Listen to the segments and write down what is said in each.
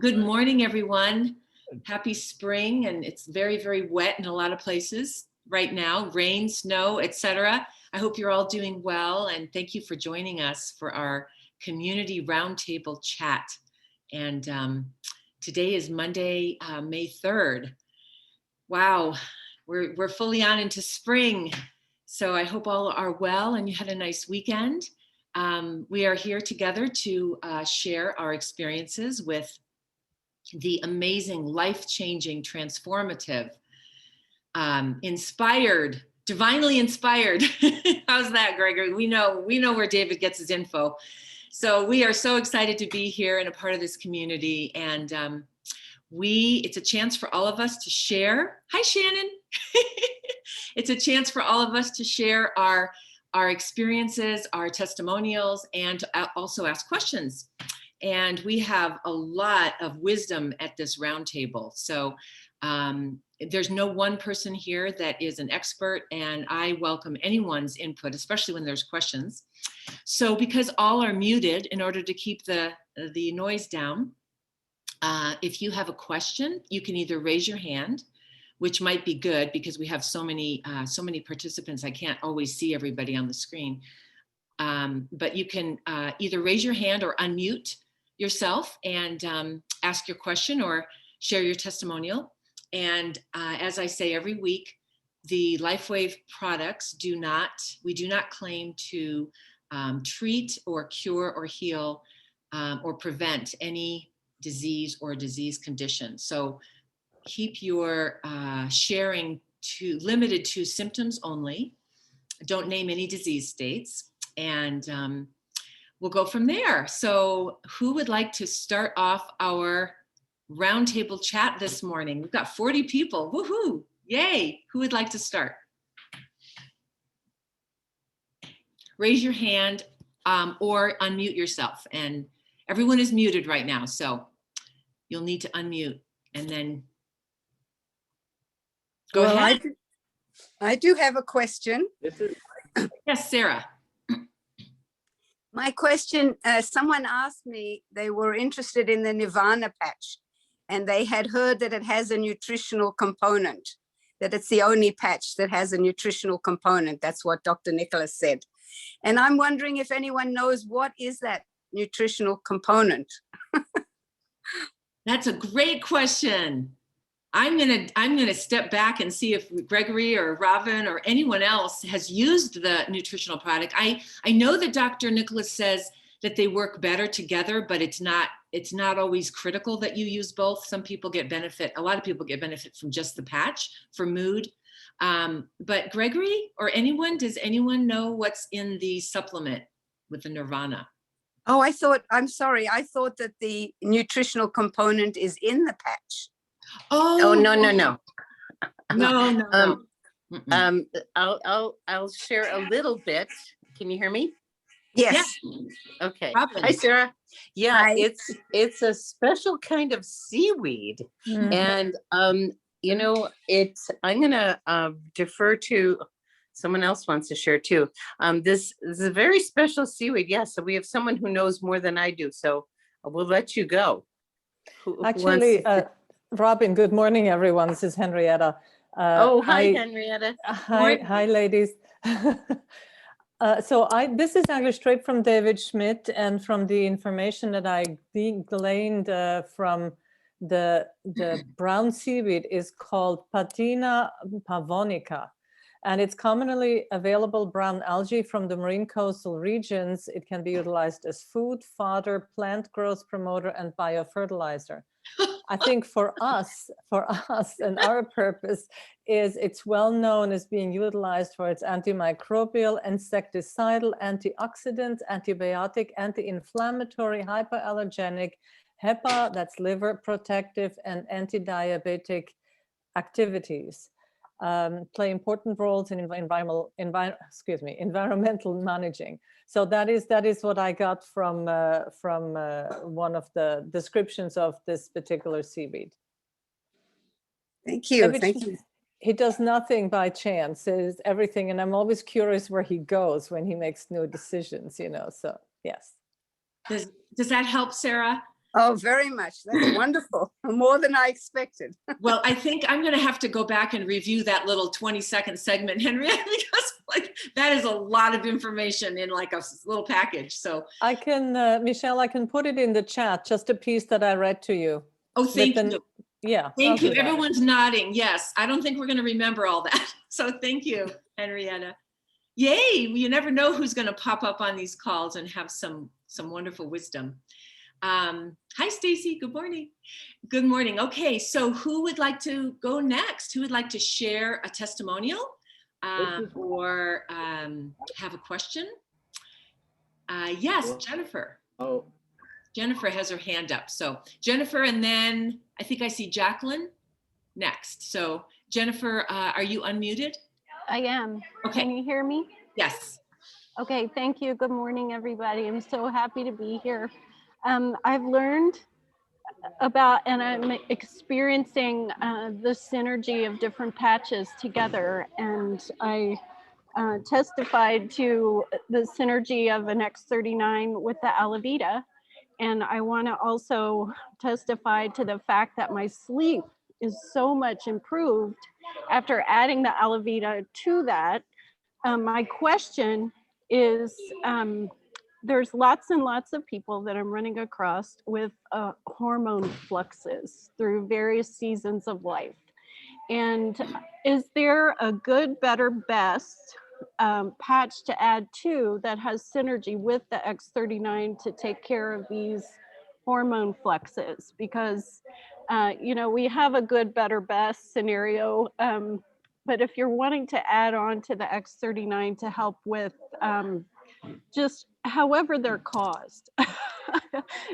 Good morning, everyone. Happy spring, and it's very, very wet in a lot of places right now, rain, snow, etc. I hope you're all doing well, and thank you for joining us for our community roundtable chat. And today is Monday, May 3rd. Wow, we're fully on into spring. So I hope all are well and you had a nice weekend. We are here together to share our experiences with the amazing, life-changing, transformative, inspired, divinely inspired. How's that, Gregory? We know where David gets his info. So we are so excited to be here and a part of this community. And it's a chance for all of us to share. Hi, Shannon. It's a chance for all of us to share our experiences, our testimonials, and to also ask questions. And we have a lot of wisdom at this roundtable. So there's no one person here that is an expert, and I welcome anyone's input, especially when there's questions. So because all are muted in order to keep the noise down, if you have a question, you can either raise your hand, which might be good because we have so many participants. I can't always see everybody on the screen. But you can either raise your hand or unmute yourself and ask your question or share your testimonial. And as I say every week, the LifeWave products we do not claim to treat or cure or heal or prevent any disease or disease condition. So keep your sharing limited to symptoms only. Don't name any disease states, and we'll go from there. So who would like to start off our roundtable chat this morning? We've got 40 people, woohoo, yay. Who would like to start? Raise your hand or unmute yourself. And everyone is muted right now, so you'll need to unmute and then go ahead. I do have a question. Yes, Sarah. My question, someone asked me, they were interested in the Nirvana patch, and they had heard that it has a nutritional component, that it's the only patch that has a nutritional component. That's what Dr. Nicholas said. And I'm wondering if anyone knows what is that nutritional component? That's a great question. I'm gonna step back and see if Gregory or Robin or anyone else has used the nutritional product. I know that Dr. Nicholas says that they work better together, but it's not always critical that you use both. Some people get benefit, a lot of people get benefit from just the patch for mood. But Gregory or anyone, does anyone know what's in the supplement with the Nirvana? Oh, I'm sorry. I thought that the nutritional component is in the patch. Oh, no. No. I'll share a little bit. Can you hear me? Yes. Okay. Robin. Hi, Sarah. Yeah, Hi. it's a special kind of seaweed, and you know, I'm gonna defer to someone else wants to share too. This is a very special seaweed. Yeah, so we have someone who knows more than I do. So we'll let you go. Actually, Robin, good morning, everyone. This is Henrietta. Hi, Henrietta. Hi, ladies. This is actually straight from David Schmidt, and from the information that I gleaned from the brown seaweed is called Patina pavonica. And it's commonly available brown algae from the marine coastal regions. It can be utilized as food, fodder, plant growth promoter, and biofertilizer. I think for us and our purpose is it's well known as being utilized for its antimicrobial, insecticidal, antioxidant, antibiotic, anti-inflammatory, hypoallergenic, HEPA, that's liver protective, and anti-diabetic activities. Play important roles in environmental managing. So that is what I got from one of the descriptions of this particular seaweed. Thank you. Thank you. He does nothing by chance. It is everything, and I'm always curious where he goes when he makes new decisions. So yes. Does that help, Sarah? Oh, very much. That's wonderful. More than I expected. Well, I think I'm going to have to go back and review that little 20-second segment, Henrietta, because like that is a lot of information in like a little package. So, I can, Michelle, I can put it in the chat, just a piece that I read to you. oh, thank With you. Yeah. Thank I'll you. do that. Everyone's nodding. Yes. I don't think we're going to remember all that. So thank you, Henrietta. Yay. You never know who's going to pop up on these calls and have some wonderful wisdom. Hi, Stacy. Good morning. Good morning. Okay. So who would like to go next? Who would like to share a testimonial or have a question? Yes, Jennifer. Oh, Jennifer has her hand up. So Jennifer, and then I think I see Jacqueline next. So Jennifer, are you unmuted? I am. Okay. Can you hear me? Yes. Okay, thank you. Good morning, everybody. I'm so happy to be here. I've learned about, and I'm experiencing the synergy of different patches together. And I testified to the synergy of an X39 with the Alavita. And I want to also testify to the fact that my sleep is so much improved after adding the Alavita to that. My question is, there's lots and lots of people that I'm running across with hormone fluxes through various seasons of life. And is there a good, better, best patch to add to that has synergy with the X39 to take care of these hormone fluxes? Because, you know, we have a good, better, best scenario. But if you're wanting to add on to the X39 to help with just however they're caused,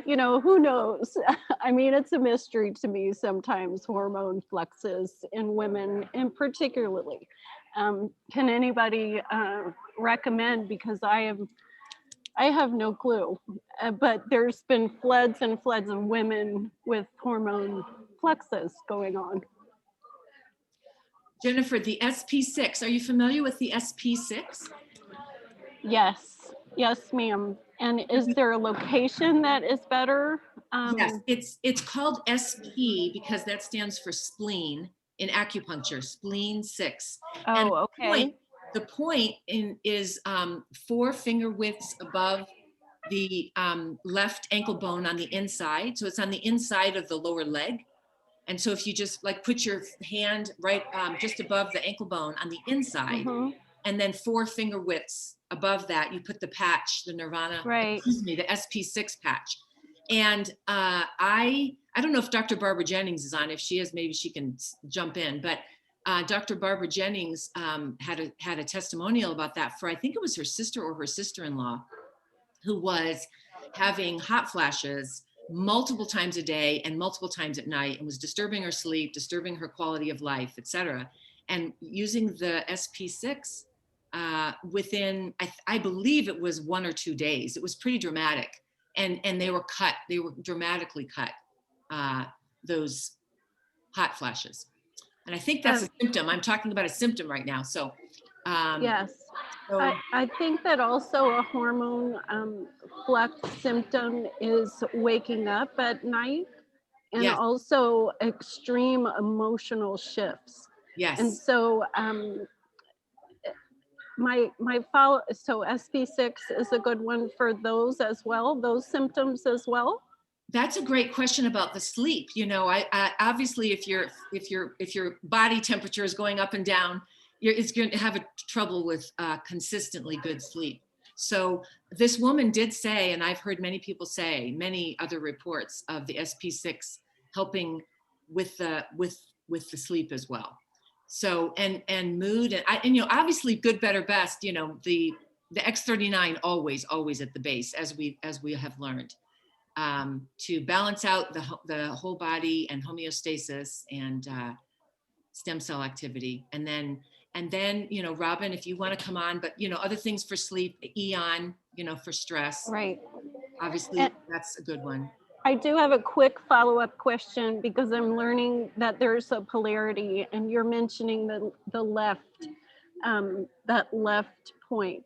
you know, who knows? I mean, it's a mystery to me sometimes, hormone fluxes in women in particularly. Can anybody recommend, because I have no clue, but there's been floods and floods of women with hormone fluxes going on. Jennifer, the SP6, are you familiar with the SP6? Yes, ma'am. And is there a location that is better? Yes, it's called SP because that stands for spleen in acupuncture, spleen 6. And Oh, okay. the point is 4 finger widths above the left ankle bone on the inside. So it's on the inside of the lower leg. And so if you just like put your hand right just above the ankle bone on the inside, and then 4 finger widths above that, you put the patch, the Nirvana, excuse me, the SP6 patch. And I don't know if Dr. Barbara Jennings is on. If she is, maybe she can jump in. But Dr. Barbara Jennings had a testimonial about that for, I think it was her sister or her sister-in-law, who was having hot flashes multiple times a day and multiple times at night, and was disturbing her sleep, disturbing her quality of life, etc. And using the SP6 within, I believe it was 1 or 2 days. It was pretty dramatic. And they were dramatically cut, those hot flashes. And I think that's a symptom. I'm talking about a symptom right now. So yes. so, I think that also a hormone flux symptom is waking up at night, and yes, also extreme emotional shifts. yes. And so my follow, so SP6 is a good one for those as well, those symptoms as well. That's a great question about the sleep. You know, I obviously if your body temperature is going up and down, it's going to have a trouble with consistently good sleep. So this woman did say, and I've heard many people say, many other reports of the SP6 helping with the sleep as well. So and mood and you know, obviously good, better, best. You know, the X39 always at the base, as we have learned. To balance out the whole body and homeostasis and stem cell activity. And then, you know, Robin, if you want to come on, but, you know, other things for sleep, Eon, you know, for stress. Right. Obviously, And that's a good one. I do have a quick follow-up question, because I'm learning that there's a polarity, and you're mentioning the left, that left point.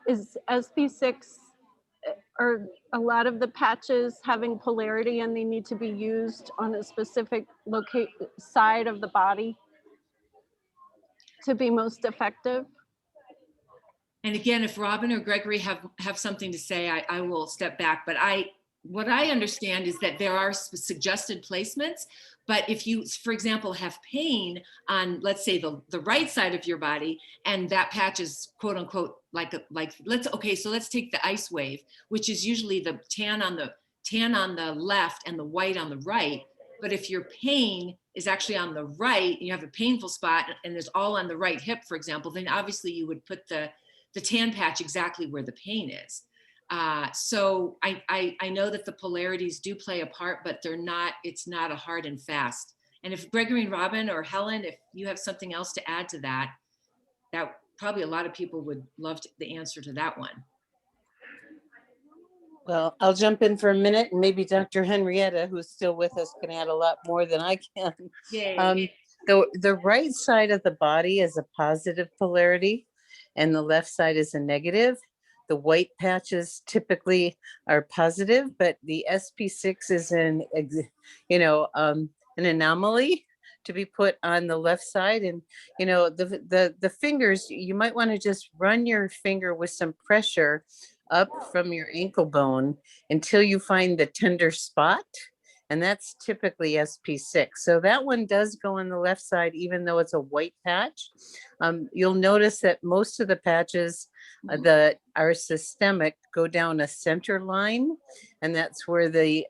Is SP6 are a lot of the patches having polarity and they need to be used on a specific side of the body to be most effective? And again, if Robin or Gregory have something to say, I will step back. But what I understand is that there are suggested placements, but if you, for example, have pain on, let's say the right side of your body, and that patch is quote unquote so let's take the ice wave, which is usually the tan on the left and the white on the right. But if your pain is actually on the right, and you have a painful spot and it's all on the right hip, for example, then obviously you would put the tan patch exactly where the pain is. So I know that the polarities do play a part, but it's not a hard and fast. And if Gregory and Robin or Helen, if you have something else to add to that probably a lot of people would love the answer to that one. Well, I'll jump in for a minute, and maybe Dr. Henrietta, who's still with us, can add a lot more than I can. Yay. The right side of the body is a positive polarity, and the left side is a negative. The white patches typically are positive, but the SP6 is an anomaly to be put on the left side. And the fingers, you might want to just run your finger with some pressure up from your ankle bone until you find the tender spot. And that's typically SP6. So that one does go on the left side, even though it's a white patch. You'll notice that most of the patches that are systemic go down a center line, and that's where the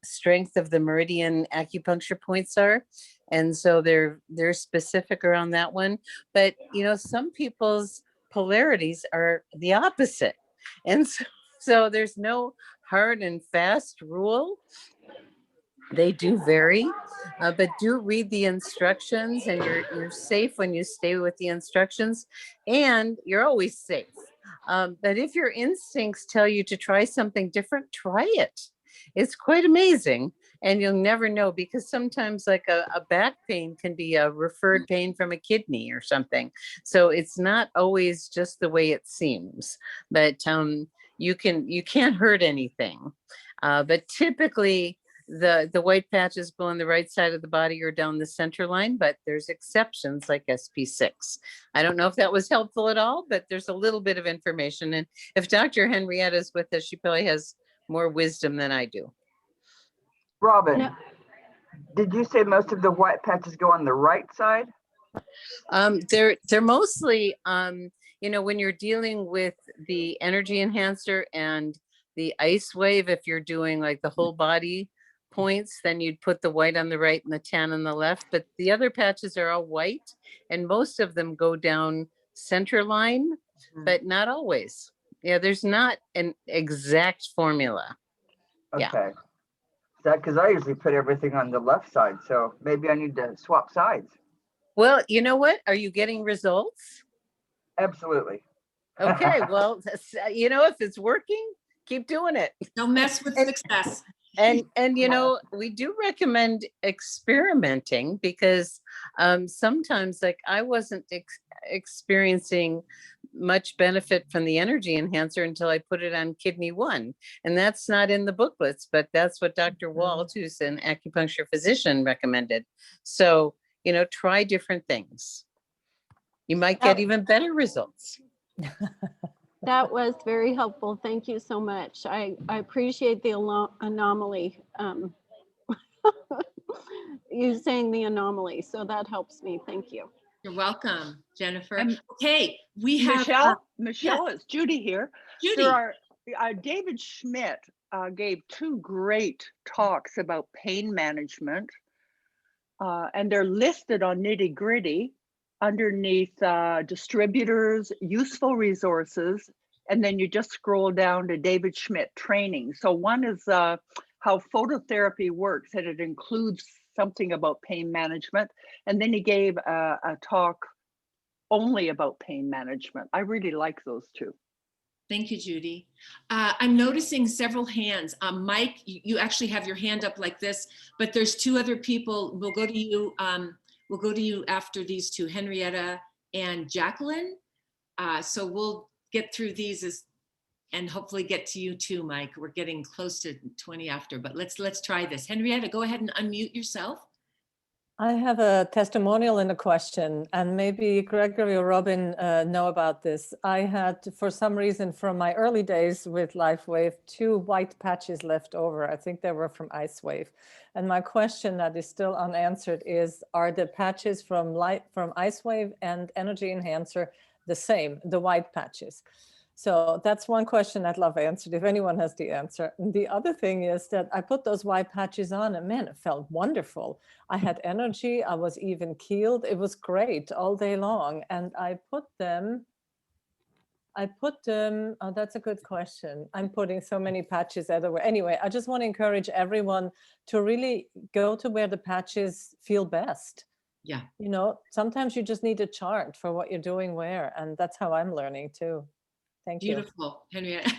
strength of the meridian acupuncture points are. And so they're specific around that one. But, some people's polarities are the opposite. And so there's no hard and fast rule. They do vary, but do read the instructions, and you're safe when you stay with the instructions, and you're always safe. But if your instincts tell you to try something different, try it. It's quite amazing, and you'll never know, because sometimes like a back pain can be a referred pain from a kidney or something. So it's not always just the way it seems, but you can't hurt anything. But typically, the white patches go on the right side of the body or down the center line, but there's exceptions like SP6. I don't know if that was helpful at all, but there's a little bit of information. And if Dr. Henrietta is with us, she probably has more wisdom than I do. Robin, No. did you say most of the white patches go on the right side? They're mostly, when you're dealing with the energy enhancer and the ice wave, if you're doing like the whole body points, then you'd put the white on the right and the tan on the left. But the other patches are all white, and most of them go down center line, but not always. Yeah, there's not an exact formula. Okay. Yeah. Because I usually put everything on the left side, so maybe I need to swap sides. Well, you know what? Are you getting results? Absolutely. Okay, well, if it's working, keep doing it. Don't mess with success. And we do recommend experimenting, because sometimes, like, I wasn't experiencing much benefit from the energy enhancer until I put it on kidney 1, and that's not in the booklets, but that's what Dr. Walt, who's an acupuncture physician, recommended. So try different things. You might get even better results. That was very helpful. Thank you so much. I appreciate the anomaly. You saying the anomaly, so that helps me. Thank you. You're welcome, Jennifer. And Okay, we have Michelle, it's Judy here. Judy. There are David Schmidt gave 2 great talks about pain management, and they're listed on Nitty Gritty underneath distributors, useful resources, and then you just scroll down to David Schmidt training. So one is how phototherapy works, and it includes something about pain management. And then he gave a talk only about pain management. I really like those 2. Thank you, Judy. I'm noticing several hands. Mike, you actually have your hand up like this, but there's 2 other people. We'll go to you. We'll go to you after these 2, Henrietta and Jacqueline. So we'll get through these as and hopefully get to you too, Mike. We're getting close to 20 after, but let's try this. Henrietta, go ahead and unmute yourself. I have a testimonial and a question, and maybe Gregory or Robin know about this. I had, for some reason, from my early days with LifeWave, 2 white patches left over. I think they were from IceWave. And my question that is still unanswered is, are the patches from IceWave and Energy Enhancer the same, the white patches? So that's one question I'd love answered if anyone has the answer. And the other thing is that I put those white patches on and man, it felt wonderful. I had energy, I was even keeled. It was great all day long. And I put them, oh, that's a good question. I'm putting so many patches everywhere. Anyway, I just want to encourage everyone to really go to where the patches feel best. Yeah. You know, sometimes you just need a chart for what you're doing where, and that's how I'm learning too. Thank you. Beautiful, Henrietta.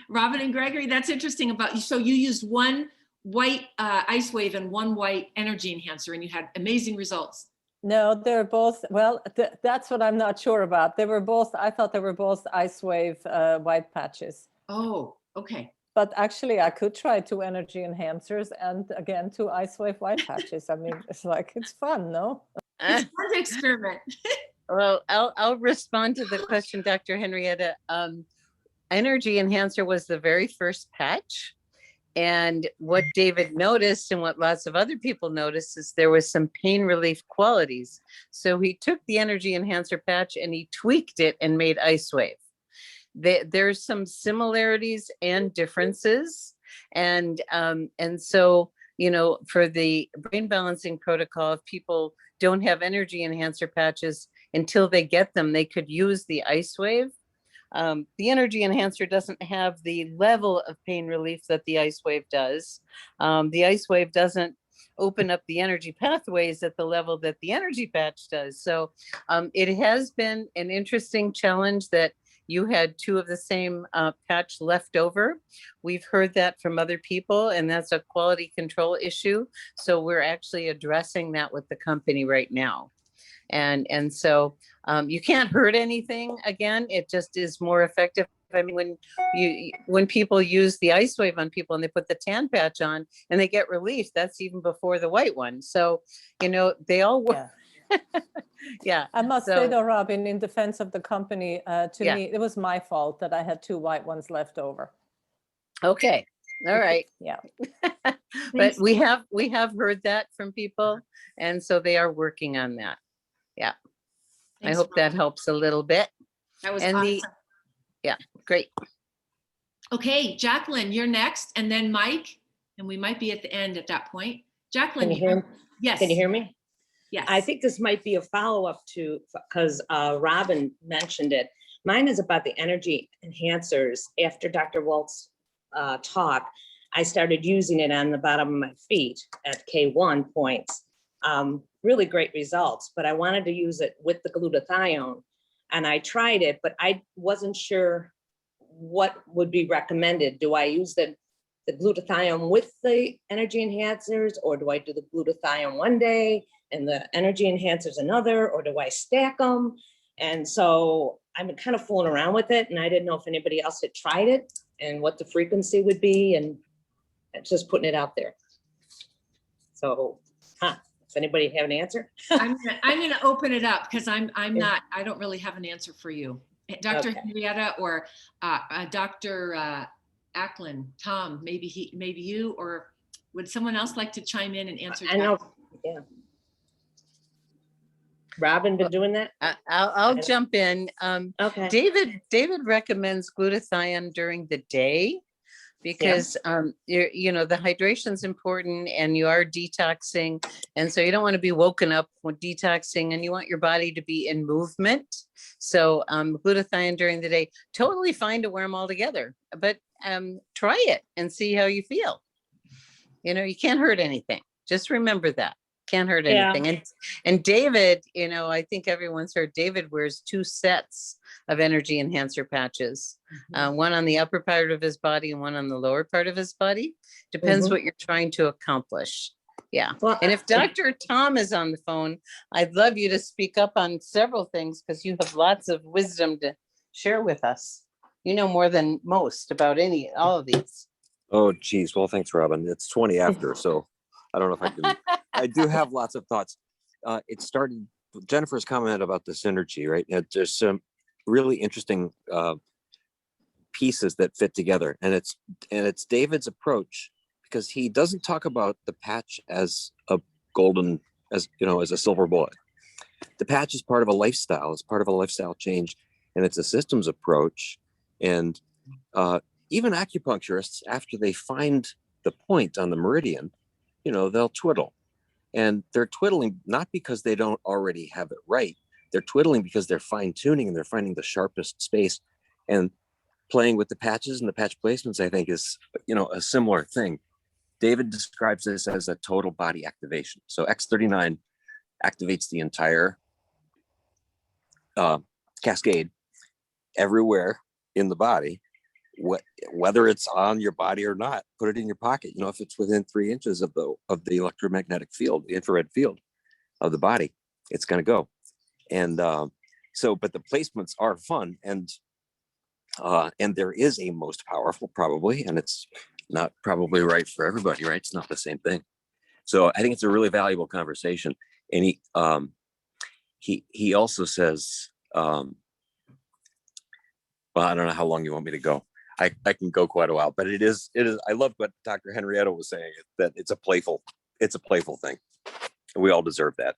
Robin and Gregory, that's interesting about you. So you used one white IceWave and one white Energy Enhancer, and you had amazing results. No, they're both, well, that's what I'm not sure about. They were both, I thought they were both IceWave white patches. Oh, okay. But actually I could try 2 Energy Enhancers and again 2 IceWave white patches. I mean, it's like, it's fun, no? It's fun to experiment. Well, I'll respond to the question, Dr. Henrietta. Energy Enhancer was the very first patch. And what David noticed and what lots of other people noticed is there was some pain relief qualities. So he took the Energy Enhancer patch and he tweaked it and made IceWave. There's some similarities and differences. And so, you know, for the brain balancing protocol, if people don't have Energy Enhancer patches, until they get them, they could use the IceWave. The Energy Enhancer doesn't have the level of pain relief that the IceWave does. The IceWave doesn't open up the energy pathways at the level that the energy patch does. So it has been an interesting challenge that you had 2 of the same patch left over. We've heard that from other people, and that's a quality control issue. So we're actually addressing that with the company right now. And so you can't hurt anything. Again, it just is more effective. I mean, when people use the IceWave on people and they put the tan patch on and they get relief, that's even before the white one. So, you know, they all work. Yeah. Yeah. I must say though, Robin, in defense of the company, to Yeah. me, it was my fault that I had 2 white ones left over. Okay. All right. Yeah. But Thanks. we have heard that from people, and so they are working on that. Yeah. Thanks, I hope that Robin. helps a little bit. That was and awesome. Great. Okay, Jacqueline, you're next, and then Mike, and we might be at the end at that point. Jacqueline, Can you hear, yes. can you hear me? Yes. I think this might be a follow-up to, because Robin mentioned it. Mine is about the energy enhancers. After Dr. Walt's talk, I started using it on the bottom of my feet at K1 points. Really great results, but I wanted to use it with the glutathione. And I tried it, but I wasn't sure what would be recommended. Do I use the glutathione with the energy enhancers, or do I do the glutathione one day and the energy enhancers another, or do I stack them? And so I've been kind of fooling around with it, and I didn't know if anybody else had tried it and what the frequency would be, and just putting it out there. So, does anybody have an answer? I'm gonna open it up because I don't really have an answer for you. Dr. Okay. Henrietta or Dr. Ackland, Tom, maybe you, or would someone else like to chime in and answer? I know, yeah. Robin been doing that? I'll jump in. Okay. David recommends glutathione during the day because you know, the hydration is important and you are detoxing, and so you don't want to be woken up when detoxing, and you want your body to be in movement. So glutathione during the day, totally fine to wear them all together, but try it and see how you feel. You know, you can't hurt anything. Just remember that. Can't hurt anything. And David, you know, I think everyone's heard David wears 2 sets of energy enhancer patches, one on the upper part of his body and one on the lower part of his body. Depends what you're trying to accomplish. Yeah. Well, And if Dr. Tom is on the phone, I'd love you to speak up on several things because you have lots of wisdom to share with us. You know more than most about all of these. Oh, geez. Well, thanks, Robin. It's 20 after, so I don't know if I can. I do have lots of thoughts. It started, Jennifer's comment about the synergy, right? There's some really interesting pieces that fit together, and it's David's approach, because he doesn't talk about the patch as a golden, as a silver bullet. The patch is part of a lifestyle. It's part of a lifestyle change, and it's a systems approach. And even acupuncturists, after they find the point on the meridian, they'll twiddle. And they're twiddling not because they don't already have it right. They're twiddling because they're fine tuning and they're finding the sharpest space. And playing with the patches and the patch placements, I think, is, a similar thing. David describes this as a total body activation. So X39 activates the entire cascade everywhere in the body, whether it's on your body or not. Put it in your pocket. If it's within 3 inches of the electromagnetic field, the infrared field of the body, it's going to go. And but the placements are fun, and there is a most powerful, probably, and it's not probably right for everybody, right? It's not the same thing. So I think it's a really valuable conversation. And he also says, well, I don't know how long you want me to go. I can go quite a while, but it is, I love what Dr. Henrietta was saying, that it's a playful thing. And we all deserve that.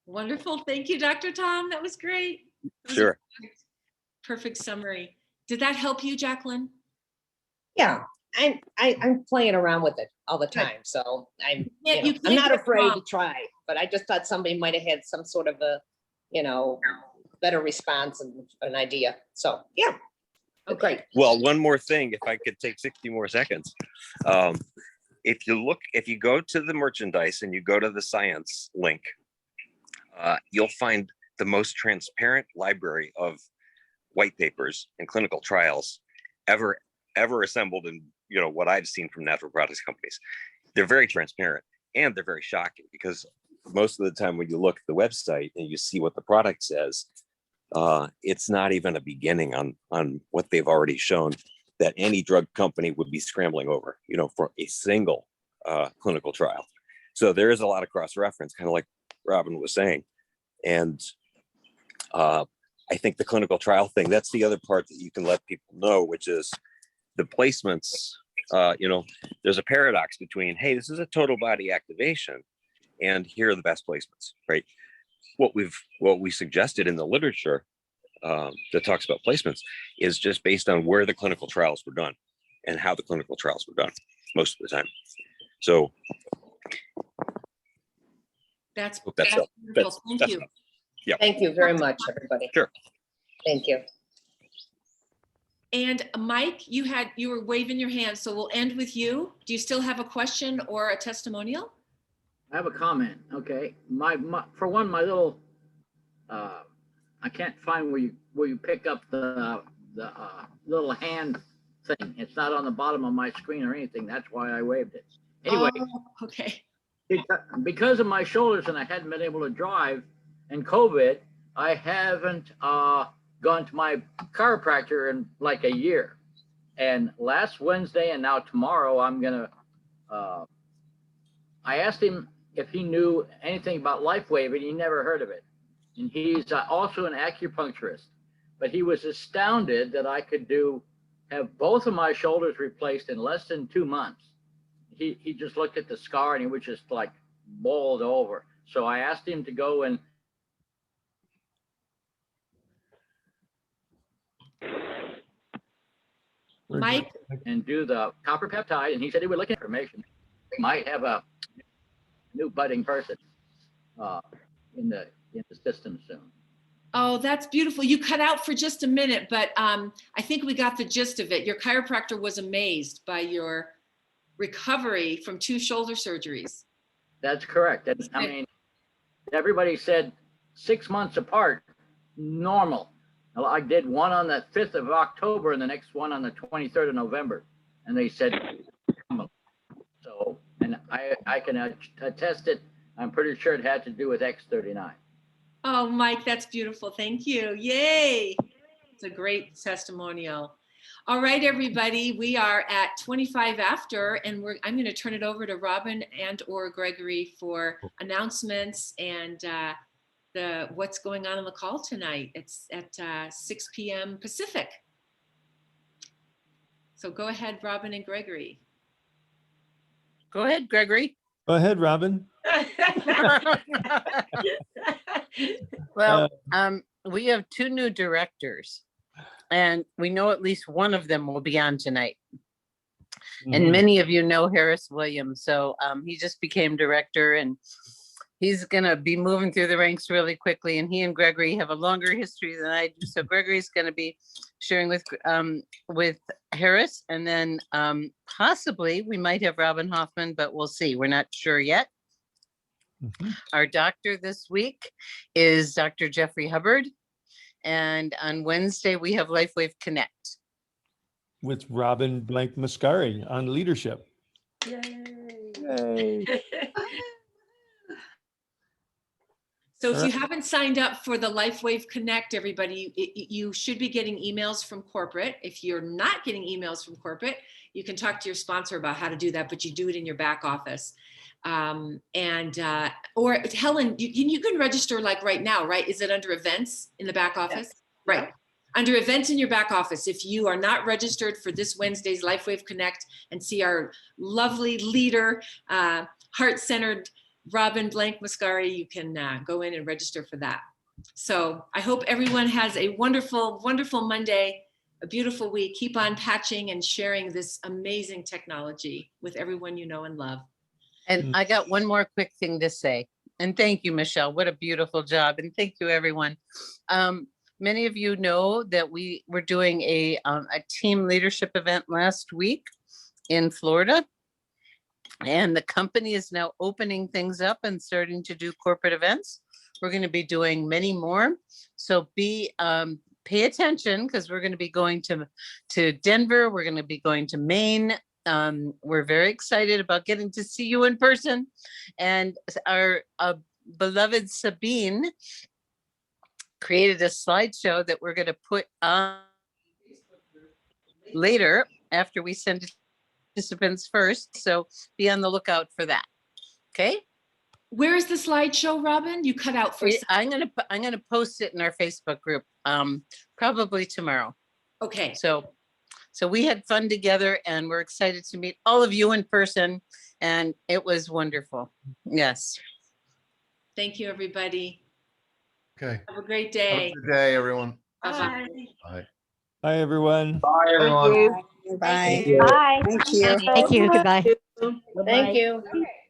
Wonderful. Thank you, Dr. Tom. That was great. That was Sure. Perfect summary. Did that help you, Jacqueline? Yeah, I'm playing around with it all the Good. time, so I'm You I'm not can't go afraid to wrong. try. But I just thought somebody might have had some sort of a, better response and an idea. So yeah, great. Well, one more thing, if I could take 60 more seconds. If you go to the merchandise and you go to the science link, you'll find the most transparent library of white papers and clinical trials ever assembled in what I've seen from natural products companies. They're very transparent, and they're very shocking, because most of the time when you look at the website and you see what the product says, it's not even a beginning on what they've already shown that any drug company would be scrambling over, for a single clinical trial. So there is a lot of cross-reference, kind of like Robin was saying. And I think the clinical trial thing, that's the other part that you can let people know, which is the placements. There's a paradox between, hey, this is a total body activation, and here are the best placements, right? What we suggested in the literature that talks about placements is just based on where the clinical trials were done and how the clinical trials were done most of the time. So That's that's wonderful. Thank you. Yeah. Thank you very much, everybody. Sure. Thank you. And Mike, you were waving your hand, so we'll end with you. Do you still have a question or a testimonial? I have a comment. Okay, my for one, my little I can't find where you pick up the little hand thing. It's not on the bottom of my screen or anything. That's why I waved it. Anyway, Okay. because of my shoulders and I hadn't been able to drive and COVID, I haven't gone to my chiropractor in like a year. And last Wednesday and now tomorrow, I'm gonna. I asked him if he knew anything about LifeWave, and he never heard of it. And he's also an acupuncturist, but he was astounded that I could have both of my shoulders replaced in less than 2 months. He just looked at the scar and he was just like bowled over. So I asked him to go and Mike, do the copper peptide, and he said he would look at information. They might have a new budding person in the system soon. oh, that's beautiful. You cut out for just a minute, but I think we got the gist of it. Your chiropractor was amazed by your recovery from 2 shoulder surgeries. That's correct. And I mean, everybody said 6 months apart, normal. Well, I did one on the 5th of October and the next one on the 23rd of November. And they said, so, and I can attest it. I'm pretty sure it had to do with X39. Oh, Mike, that's beautiful. Thank you. Yay. It's a great testimonial. All right, everybody, we are at 25 after, and I'm going to turn it over to Robin and or Gregory for announcements and what's going on the call tonight. It's at 6 p.m. Pacific. So go ahead, Robin and Gregory. Go ahead, Gregory. Go ahead, Robin. Well, we have 2 new directors, and we know at least one of them will be on tonight. And many of you know Harris Williams, so he just became director, and he's gonna be moving through the ranks really quickly. And he and Gregory have a longer history than I do, so Gregory's gonna be sharing with Harris, and then possibly we might have Robin Hoffman, but we'll see. We're not sure yet. Our doctor this week is Dr. Jeffrey Hubbard. And on Wednesday, we have LifeWave Connect. With Robin Blank Mascari on leadership. Yay. So if you haven't signed up for the LifeWave Connect, everybody, you should be getting emails from corporate. If you're not getting emails from corporate, you can talk to your sponsor about how to do that, but you do it in your back office. Or Helen, you can register like right now, right? Is it under events in the back office? Yes. Right. Under events in your back office, if you are not registered for this Wednesday's LifeWave Connect and see our lovely leader, heart-centered Robin Blank Mascari, you can go in and register for that. So I hope everyone has a wonderful, wonderful Monday, a beautiful week. Keep on patching and sharing this amazing technology with everyone you know and love. And I got one more quick thing to say. And thank you, Michelle. What a beautiful job. And thank you, everyone. Many of you know that we were doing a team leadership event last week in Florida. And the company is now opening things up and starting to do corporate events. We're going to be doing many more. So pay attention, because we're going to be going to Denver. We're going to be going to Maine. We're very excited about getting to see you in person. And our beloved Sabine created a slideshow that we're going to put on later after we send it to participants first. So be on the lookout for that. Okay. Where is the slideshow, Robin? You cut out for. I'm gonna post it in our Facebook group, probably tomorrow. Okay. So we had fun together, and we're excited to meet all of you in person, and it was wonderful. Yes. Thank you, everybody. Okay. Have a great Have day. a good day, everyone. Bye. Bye. Bye, everyone. Bye, everyone. Bye. Bye. Thank you. Thank you. Goodbye. Thank you.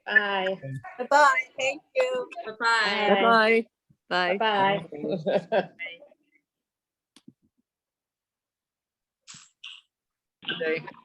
Bye. Bye-bye. Thank you. Bye-bye. Bye. Bye. Good day.